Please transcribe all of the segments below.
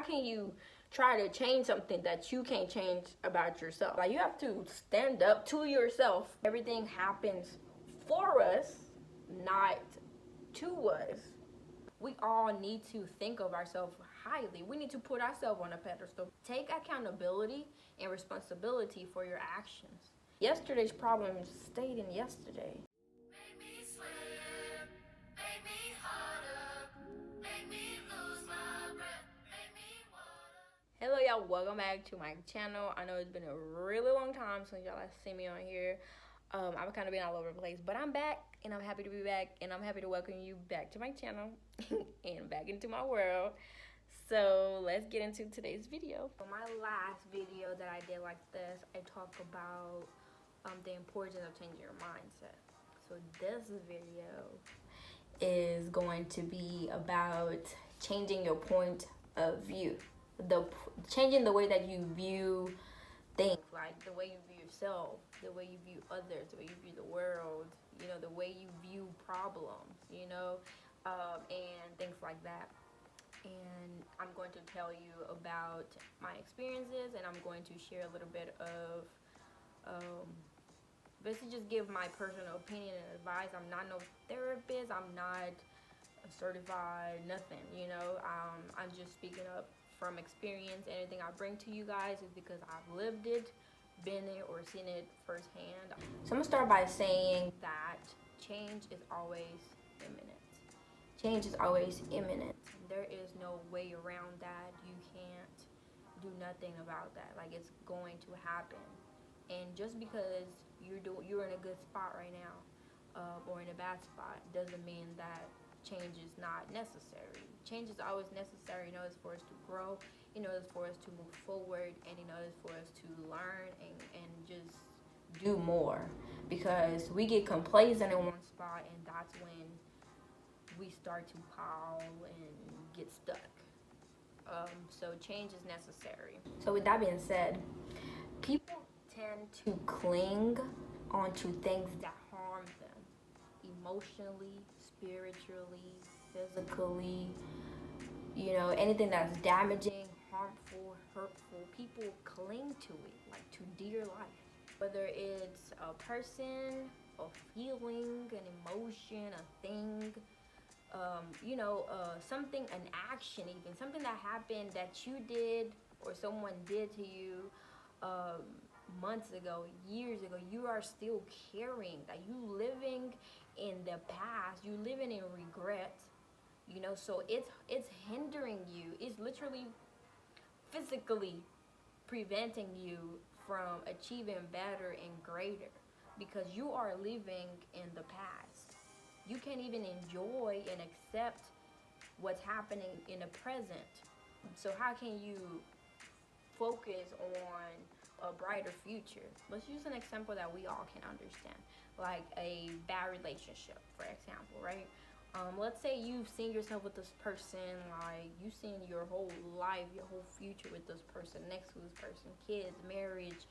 can you try to change something that you can't change about yourself? Like, you have to stand up to yourself. Everything happens for us, not to us. We all need to think of ourselves highly. We need to put ourselves on a pedestal. Take accountability and responsibility for your actions. Yesterday's problems stayed in yesterday. Make me sweat, make me harder, make me lose my breath, make me water. Hello y'all, welcome back to my channel. I know it's been a really long time since y'all have seen me on here. I've kind of been all over the place, but I'm back and I'm happy to be back, and I'm happy to welcome you back to my channel and back into my world. So let's get into today's video. For my last video that I did like this, I talked about the importance of changing your mindset. So this video is going to be about changing your point of view, changing the way that you view things, like the way you view yourself, the way you view others, the way you view the world, you know, the way you view problems, you know, and things like that. And I'm going to tell you about my experiences, and I'm going to share a little bit of basically just give my personal opinion and advice. I'm not no therapist, I'm not a certified nothing, you know. I'm just speaking up from experience. Anything I bring to you guys is because I've lived it, been it, or seen it firsthand. So I'm gonna start by saying that change is always imminent. Change is always imminent. There is no way around that. You can't do nothing about that. Like, it's going to happen. And just because you're in a good spot right now, or in a bad spot, doesn't mean that change is not necessary. Change is always necessary in order for us to grow, in order for us to move forward, and in order for us to learn and just do more. Because we get complacent in one spot, and that's when we start to pile and get stuck. So change is necessary. So with that being said, people tend to cling onto things that harm them emotionally, spiritually, physically, you know, anything that's damaging, harmful, hurtful. People cling to it like to dear life. Whether it's a person, a feeling, an emotion, a thing, you know, something, an action, even something that happened that you did or someone did to you months ago, years ago. You are still carrying that. You living in the past, you living in regret, you know. So it's hindering you. It's literally physically preventing you from achieving better and greater, because you are living in the past. You can't even enjoy and accept what's happening in the present. So how can you focus on a brighter future? Let's use an example that we all can understand, like a bad relationship, for example, right? Let's say you've seen yourself with this person, like you've seen your whole life, your whole future with this person, next to this person, kids, marriage,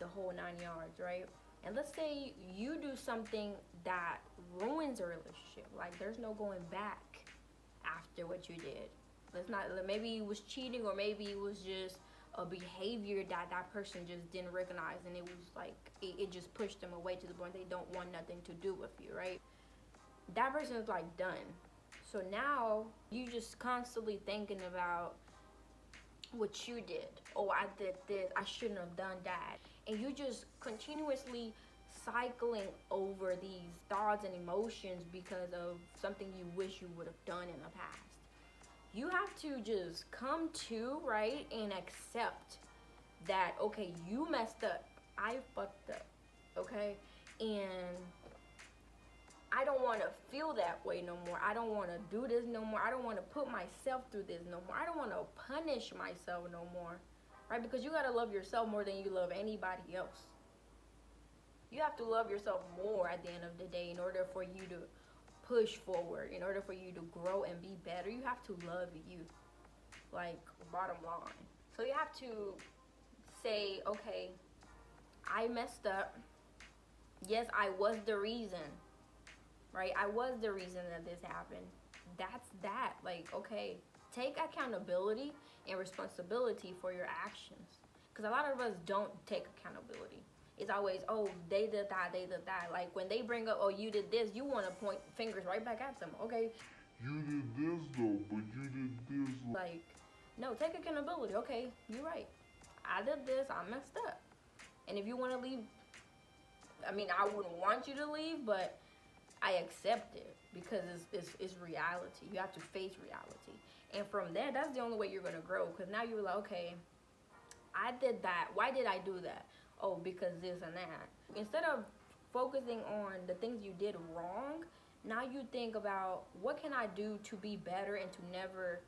the whole 9 yards, right? And let's say you do something that ruins a relationship, like there's no going back after what you did. Let's not, maybe it was cheating, or maybe it was just a behavior that that person just didn't recognize, and it was like it just pushed them away to the point they don't want nothing to do with you, right? That person is like done. So now you just constantly thinking about what you did. Oh, I did this, I shouldn't have done that. And you just continuously cycling over these thoughts and emotions because of something you wish you would have done in the past. You have to just come to, right, and accept that, okay, you messed up, I fucked up, okay, and I don't want to feel that way no more. I don't want to do this no more. I don't want to put myself through this no more. I don't want to punish myself no more, right? Because you got to love yourself more than you love anybody else. You have to love yourself more at the end of the day in order for you to push forward, in order for you to grow and be better. You have to love you, like, bottom line. So you have to say, okay, I messed up. Yes, I was the reason. Right? I was the reason that this happened. That's that. Like, okay, take accountability and responsibility for your actions. Because a lot of us don't take accountability. It's always, oh, they did that, they did that. Like when they bring up, oh, you did this, you want to point fingers right back at them. Okay, you did this though, but you did this. like, no, take accountability. Okay, you're right. I did this, I messed up. And if you want to leave, I mean, I wouldn't want you to leave, but I accept it because it's reality. You have to face reality. And from there, that's the only way you're going to grow. Because now you're like, okay, I did that. Why did I do that? Oh, because this and that. Instead of focusing on the things you did wrong, now you think about what can I do to be better and to never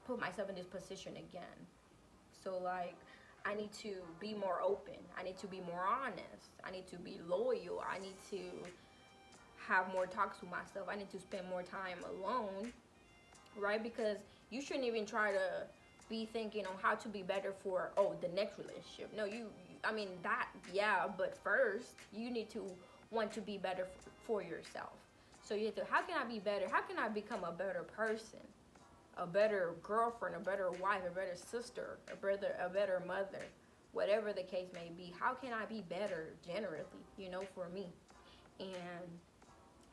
put myself in this position again. So like, I need to be more open. I need to be more honest. I need to be loyal. I need to have more talks with myself. I need to spend more time alone, right? Because you shouldn't even try to be thinking on how to be better for, oh, the next relationship. No, I mean, that, yeah, but first, you need to want to be better for yourself. So you have to, how can I be better? How can I become a better person? A better girlfriend, a better wife, a better sister, a better mother, whatever the case may be. How can I be better generally, for me? And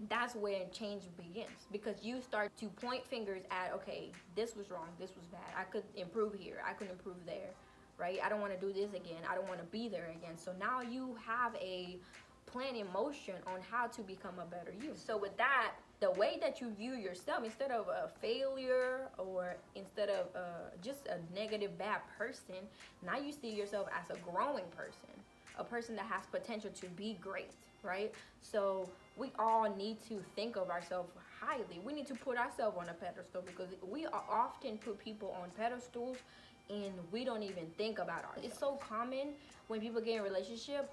that's where change begins, because you start to point fingers at, okay, this was wrong, this was bad, I could improve here, I could improve there, right? I don't want to do this again, I don't want to be there again. So now you have a plan in motion on how to become a better you. So with that, the way that you view yourself, instead of a failure or instead of just a negative bad person, now you see yourself as a growing person, a person that has potential to be great, right? So we all need to think of ourselves highly. We need to put ourselves on a pedestal, because we often put people on pedestals and we don't even think about ourselves. It's so common when people get in a relationship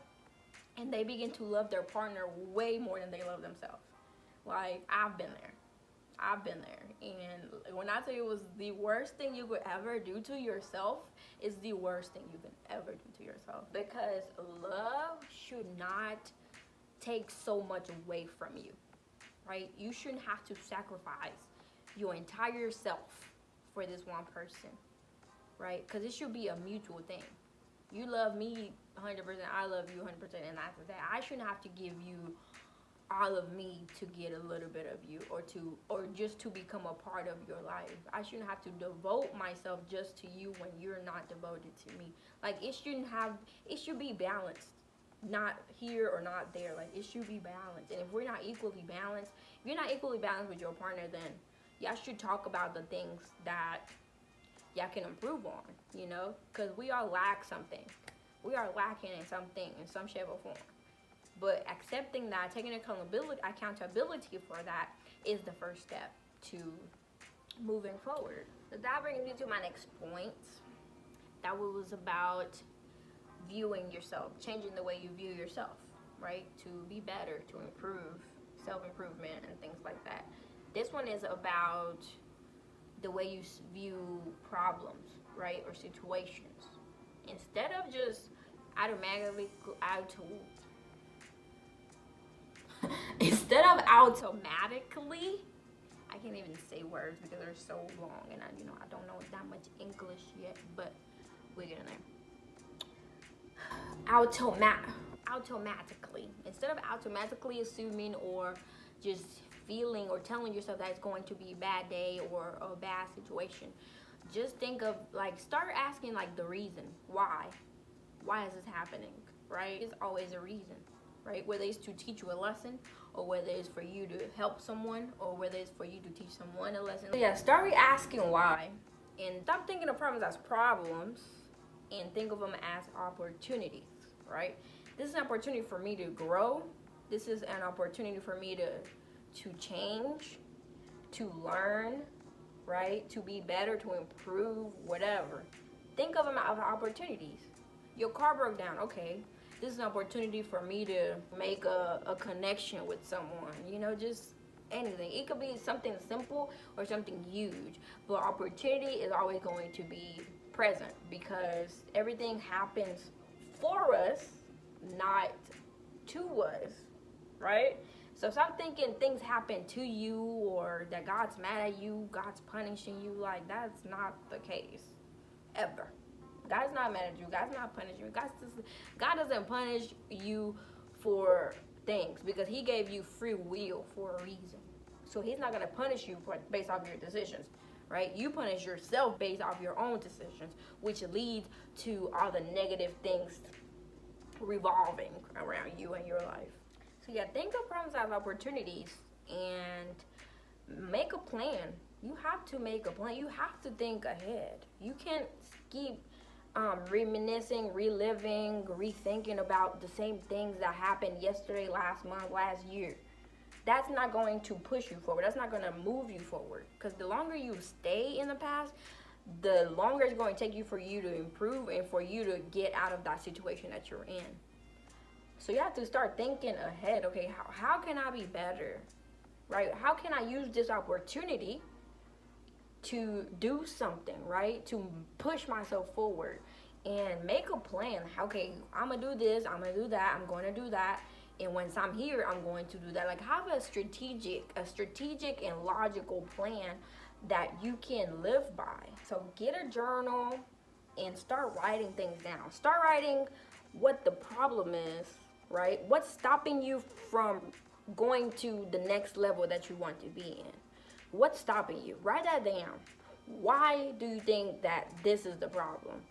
and they begin to love their partner way more than they love themselves. Like, I've been there. And when I tell you it was the worst thing you could ever do to yourself, it's the worst thing you can ever do to yourself. Because love should not take so much away from you, right? You shouldn't have to sacrifice your entire self for this one person, right? Because it should be a mutual thing. You love me 100%, I love you 100%, and after that, I shouldn't have to give you all of me to get a little bit of you, or just to become a part of your life. I shouldn't have to devote myself just to you when you're not devoted to me. Like, it should be balanced. Not here or not there. Like, it should be balanced. And if we're not equally balanced, if you're not equally balanced with your partner, then y'all should talk about the things that y'all can improve on, because we all lack something. We are lacking in something, in some shape or form. But accepting that, taking accountability for that is the first step to moving forward. So that brings me to my next point. That was about viewing yourself, changing the way you view yourself, right? To be better, to improve, self-improvement, and things like that. This one is about the way you view problems, right? Or situations. Instead of just automatically I can't even say words because they're so long, and I don't know that much English yet, but we're getting there. Automatically, instead of automatically assuming or just feeling or telling yourself that it's going to be a bad day or a bad situation, just think of, like, start asking, like, the reason. Why is this happening, right? It's always a reason, right? Whether it's to teach you a lesson, or whether it's for you to help someone, or whether it's for you to teach someone a lesson. So yeah, start asking why, and stop thinking of problems as problems, and think of them as opportunities, right? This is an opportunity for me to grow. This is an opportunity for me to change, to learn, right? To be better, to improve, whatever. Think of them as opportunities. Your car broke down, okay. This is an opportunity for me to make a connection with someone, just anything. It could be something simple or something huge, but opportunity is always going to be present, because everything happens for us, not to us, right? So stop thinking things happen to you or that God's mad at you, God's punishing you. Like, that's not the case. Ever. God's not mad at you. God's not punishing you. God doesn't punish you for things because he gave you free will for a reason. So he's not going to punish you based off your decisions, right? You punish yourself based off your own decisions, which leads to all the negative things revolving around you and your life. So yeah, think of problems as opportunities and make a plan. You have to make a plan. You have to think ahead. You can't keep reminiscing, reliving, rethinking about the same things that happened yesterday, last month, last year. That's not going to push you forward. That's not going to move you forward. Because the longer you stay in the past, the longer it's going to take you for you to improve and for you to get out of that situation that you're in. So you have to start thinking ahead. Okay, how can I be better? Right? How can I use this opportunity to do something, right? To push myself forward and make a plan. Okay, I'm going to do this. I'm going to do that. I'm going to do that. And once I'm here, I'm going to do that. Like, have a strategic and logical plan that you can live by. So get a journal and start writing things down. Start writing what the problem is, right? What's stopping you from going to the next level that you want to be in? What's stopping you? Write that down. Why do you think that this is the problem?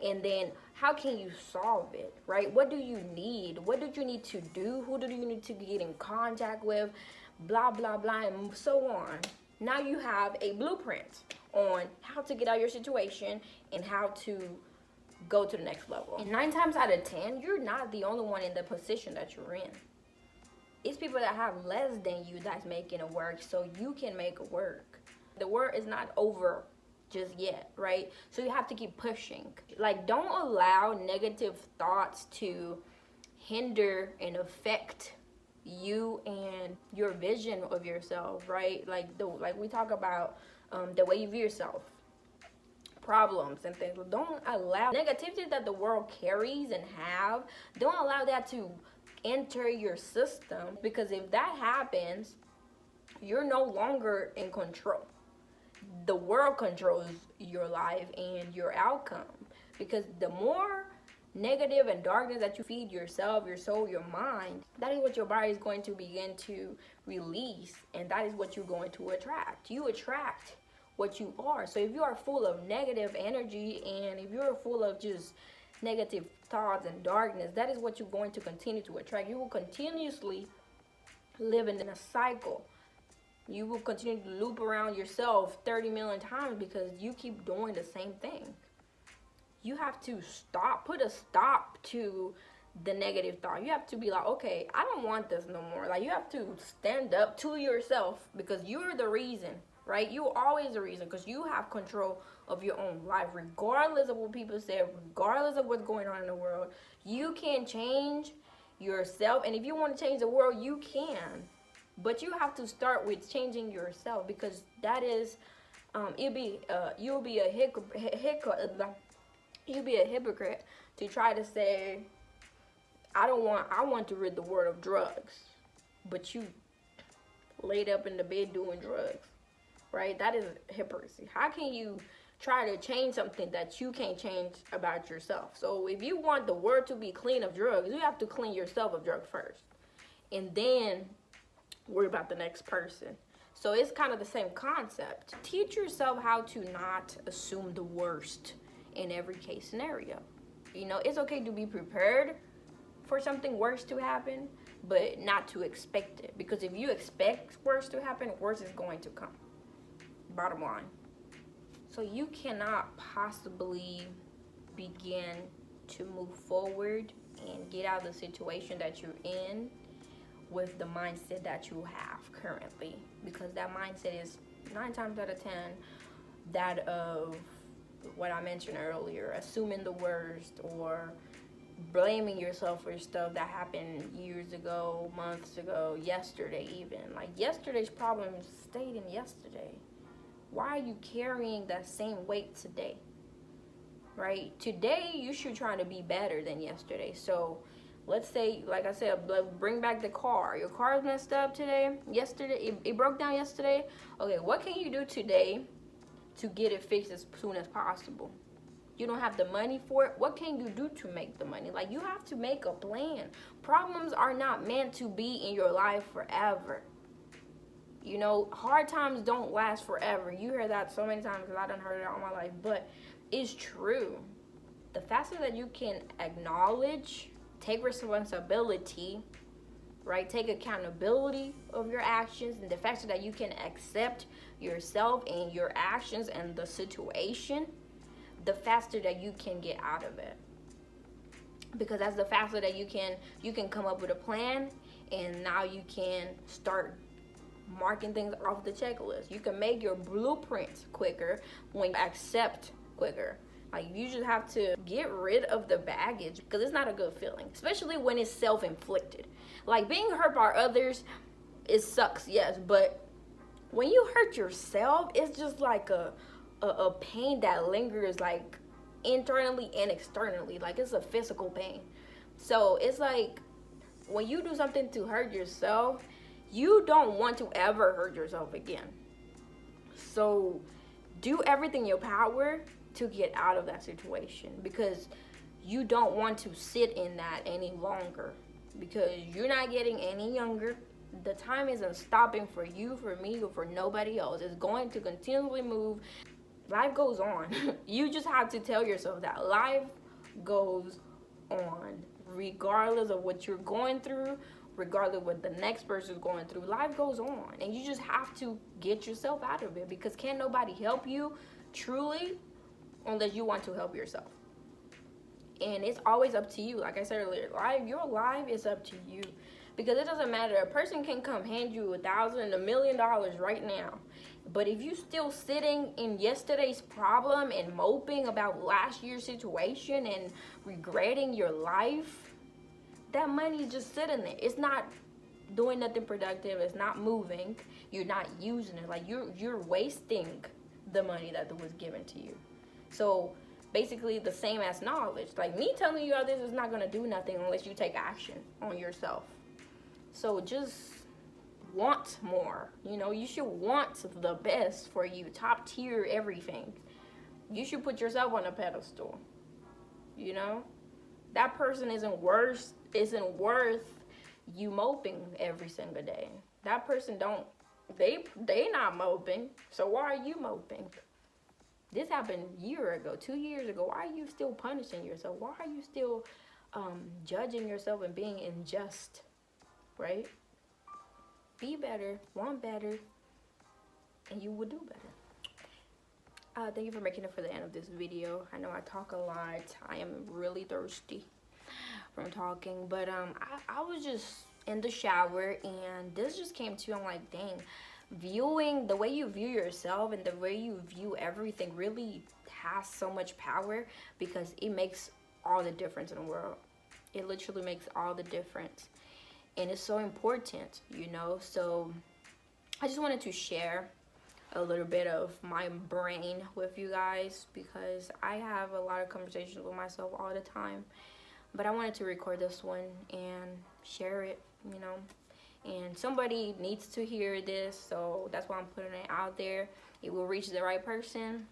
And then how can you solve it, right? What do you need? What do you need to do? Who do you need to get in contact with? Blah, blah, blah, and so on. Now you have a blueprint on how to get out of your situation and how to go to the next level. And 9 times out of 10, you're not the only one in the position that you're in. It's people that have less than you that's making it work, so you can make it work. The work is not over just yet, right? So you have to keep pushing. Like, don't allow negative thoughts to hinder and affect you and your vision of yourself, right? Like we talk about the way you view yourself, problems and things. Don't allow negativity that the world carries and have. Don't allow that to enter your system, because if that happens, you're no longer in control. The world controls your life and your outcome, because the more negative and darkness that you feed yourself, your soul, your mind, that is what your body is going to begin to release, and that is what you're going to attract. You attract what you are. So if you are full of negative energy and if you're full of just negative thoughts and darkness, that is what you're going to continue to attract. You will continuously live in a cycle. You will continue to loop around yourself 30 million times because you keep doing the same thing. You have to put a stop to the negative thought. You have to be like, okay, I don't want this no more. Like, you have to stand up to yourself, because you're the reason, right? You're always the reason, because you have control of your own life, regardless of what people say, regardless of what's going on in the world. You can change yourself, and if you want to change the world, you can. But you have to start with changing yourself, because that is, you'll be a hypocrite to try to say, I want to rid the world of drugs, but you laid up in the bed doing drugs, right? That is hypocrisy. How can you try to change something that you can't change about yourself? So if you want the world to be clean of drugs, you have to clean yourself of drugs first, and then worry about the next person. So it's kind of the same concept. Teach yourself how to not assume the worst in every case scenario. You know, it's okay to be prepared for something worse to happen, but not to expect it. Because if you expect worse to happen, worse is going to come. Bottom line. So you cannot possibly begin to move forward and get out of the situation that you're in with the mindset that you have currently, because that mindset is 9 times out of 10 that of what I mentioned earlier, assuming the worst or blaming yourself for stuff that happened years ago, months ago, yesterday even. Like, yesterday's problems stayed in yesterday. Why are you carrying that same weight today? Right? Today you should try to be better than yesterday. So let's say, like I said, bring back the car. Your car is messed up yesterday, it broke down yesterday. Okay, what can you do today to get it fixed as soon as possible? You don't have the money for it. What can you do to make the money? Like, you have to make a plan. Problems are not meant to be in your life forever. You know, hard times don't last forever. You hear that so many times, because I done heard it all my life, but it's true. The faster that you can acknowledge, take responsibility, right? Take accountability of your actions, and the faster that you can accept yourself and your actions and the situation, the faster that you can get out of it. Because that's the faster that you can come up with a plan, and now you can start marking things off the checklist. You can make your blueprints quicker when you accept quicker. Like, you just have to get rid of the baggage, because it's not a good feeling, especially when it's self-inflicted. Like, being hurt by others, it sucks, yes, but when you hurt yourself, it's just like a pain that lingers, like, internally and externally. Like, it's a physical pain. So it's like, when you do something to hurt yourself, you don't want to ever hurt yourself again. So do everything in your power to get out of that situation, because you don't want to sit in that any longer, because you're not getting any younger. The time isn't stopping for you, for me, or for nobody else. It's going to continually move. Life goes on. You just have to tell yourself that life goes on, regardless of what you're going through, regardless of what the next person is going through. Life goes on, and you just have to get yourself out of it, because can't nobody help you truly unless you want to help yourself. And it's always up to you. Like I said earlier, your life is up to you, because it doesn't matter. A person can come hand you $1,000, $1 million right now, but if you still sitting in yesterday's problem and moping about last year's situation and regretting your life, that money is just sitting there. It's not doing nothing productive. It's not moving. You're not using it. Like, you're wasting the money that was given to you. So basically the same as knowledge. Like, me telling you all this is not going to do nothing unless you take action on yourself. So just want more. You know, you should want the best for you, top tier everything. You should put yourself on a pedestal. You know, that person isn't worth you moping every single day. That person they not moping, so why are you moping? This happened a year ago, 2 years ago. Why are you still punishing yourself? Why are you still judging yourself and being unjust, right? Be better, want better, and you will do better. Thank you for making it for the end of this video. I know I talk a lot. I am really thirsty from talking, but I was just in the shower, and this just came to. I'm like, dang, viewing the way you view yourself and the way you view everything really has so much power, because it makes all the difference in the world. It literally makes all the difference, and it's so important, you know. So I just wanted to share a little bit of my brain with you guys, because I have a lot of conversations with myself all the time, but I wanted to record this one and share it, you know. And somebody needs to hear this, so that's why I'm putting it out there. It will reach the right person.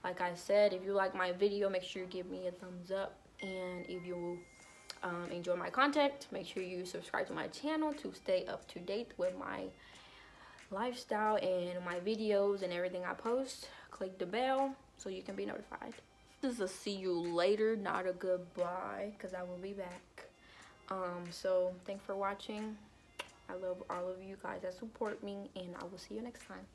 Like I said, if you like my video, make sure you give me a thumbs up. And if you enjoy my content, make sure you subscribe to my channel to stay up to date with my lifestyle and my videos and everything I post. Click the bell so you can be notified. This is a see you later, not a goodbye, because I will be back. So thanks for watching. I love all of you guys that support me, and I will see you next time.